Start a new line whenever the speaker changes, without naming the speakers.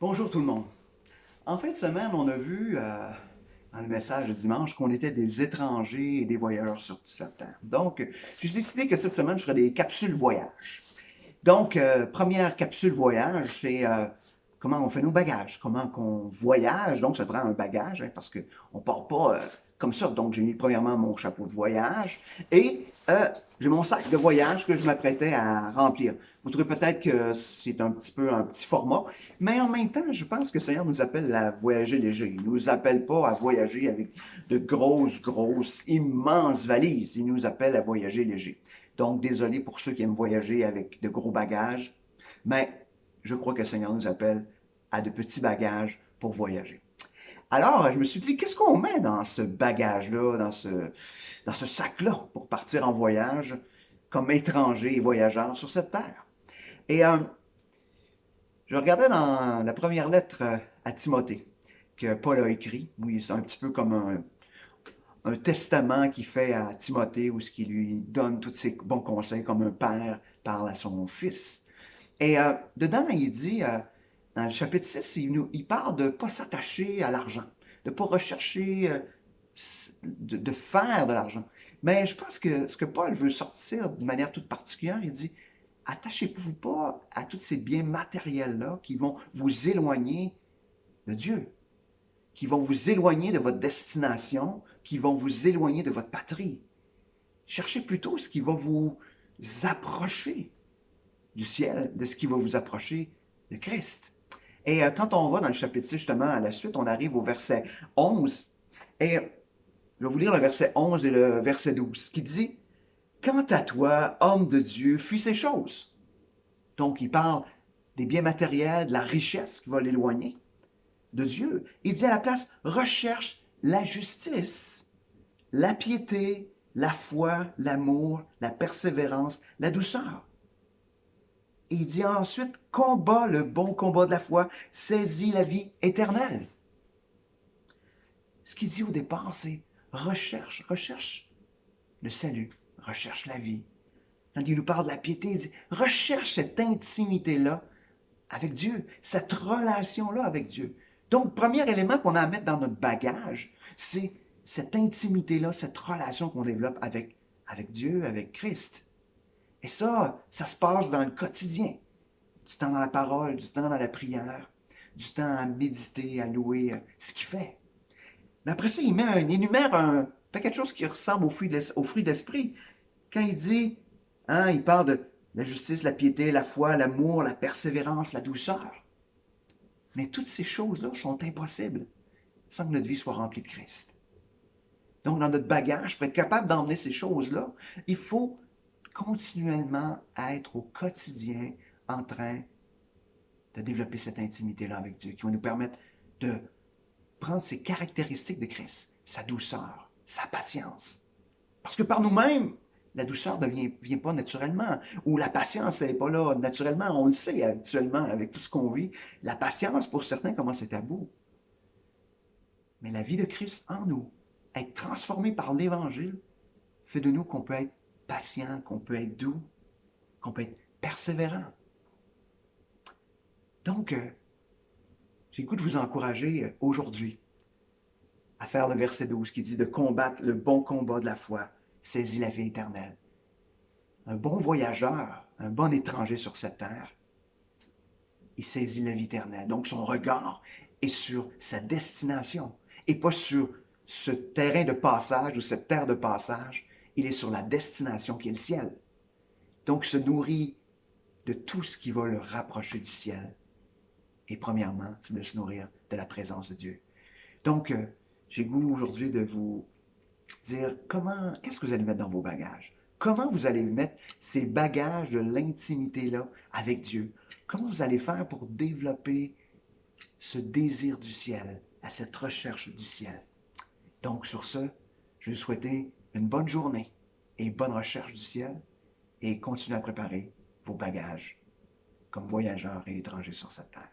Bonjour tout le monde. En fin de semaine, on a vu dans le message de dimanche qu'on était des étrangers et des voyageurs sur cette terre. Donc, j'ai décidé que cette semaine, je ferais des capsules voyage. Donc, première capsule voyage, c'est comment on fait nos bagages, comment qu'on voyage. Donc, ça prend un bagage, hein, parce qu'on ne part pas comme ça. Donc, j'ai mis premièrement mon chapeau de voyage et j'ai mon sac de voyage que je m'apprêtais à remplir. Vous trouvez peut-être que c'est un petit peu un petit format, mais en même temps, je pense que le Seigneur nous appelle à voyager léger. Il ne nous appelle pas à voyager avec de grosses, immenses valises. Il nous appelle à voyager léger. Donc, désolé pour ceux qui aiment voyager avec de gros bagages, mais je crois que le Seigneur nous appelle à de petits bagages pour voyager. Alors, je me suis dit, qu'est-ce qu'on met dans ce bagage-là, dans ce sac-là, pour partir en voyage comme étranger et voyageur sur cette terre? Et je regardais dans la première lettre à Timothée que Paul a écrit. Oui, c'est un petit peu comme un testament qu'il fait à Timothée où ce qui lui donne tous ses bons conseils comme un père parle à son fils. Et dedans, il dit, dans le chapitre 6, il parle de ne pas s'attacher à l'argent, de ne pas rechercher de faire de l'argent. Mais je pense que ce que Paul veut sortir de manière toute particulière, il dit, attachez-vous pas à tous ces biens matériels-là qui vont vous éloigner de Dieu, qui vont vous éloigner de votre destination, qui vont vous éloigner de votre patrie. Cherchez plutôt ce qui va vous approcher du ciel, de ce qui va vous approcher de Christ. Et quand on va dans le chapitre 6, justement, à la suite, on arrive au verset 11. Et je vais vous lire le verset 11 et le verset 12, qui dit, quant à toi, homme de Dieu, fuis ces choses. Donc, il parle des biens matériels, de la richesse qui va l'éloigner de Dieu. Il dit à la place, recherche la justice, la piété, la foi, l'amour, la persévérance, la douceur. Et il dit ensuite, combat le bon combat de la foi, saisis la vie éternelle. Ce qu'il dit au départ, c'est recherche le salut, recherche la vie. Quand il nous parle de la piété, il dit, recherche cette intimité-là avec Dieu, cette relation-là avec Dieu. Donc, premier élément qu'on a à mettre dans notre bagage, c'est cette intimité-là, cette relation qu'on développe avec Dieu, avec Christ. Et ça se passe dans le quotidien. Du temps dans la parole, du temps dans la prière, du temps à méditer, à louer ce qu'il fait. Mais après ça, il énumère un paquet de choses qui ressemblent au fruit de l'esprit. Quand il dit, hein, il parle de la justice, la piété, la foi, l'amour, la persévérance, la douceur. Mais toutes ces choses-là sont impossibles sans que notre vie soit remplie de Christ. Donc, dans notre bagage, pour être capable d'emmener ces choses-là, il faut continuellement être au quotidien en train de développer cette intimité-là avec Dieu, qui va nous permettre de prendre ces caractéristiques de Christ, sa douceur, sa patience. Parce que par nous-mêmes, la douceur ne vient pas naturellement, ou la patience n'est pas là naturellement. On le sait actuellement avec tout ce qu'on vit. La patience, pour certains, commence à être à bout. Mais la vie de Christ en nous, être transformé par l'Évangile, fait de nous qu'on peut être patient, qu'on peut être doux, qu'on peut être persévérant. Donc, j'ai le goût de vous encourager aujourd'hui à faire le verset 12 qui dit de combattre le bon combat de la foi, saisis la vie éternelle. Un bon voyageur, un bon étranger sur cette terre, il saisit la vie éternelle. Donc son regard est sur sa destination et pas sur ce terrain de passage ou cette terre de passage. Il est sur la destination qui est le ciel. Donc il se nourrit de tout ce qui va le rapprocher du ciel. Et premièrement, c'est de se nourrir de la présence de Dieu. Donc, j'ai le goût aujourd'hui de vous dire qu'est-ce que vous allez mettre dans vos bagages? Comment vous allez mettre ces bagages de l'intimité-là avec Dieu? Comment vous allez faire pour développer ce désir du ciel, à cette recherche du ciel? Donc, sur ce, je vais vous souhaiter une bonne journée et bonne recherche du ciel et continuez à préparer vos bagages comme voyageurs et étrangers sur cette terre.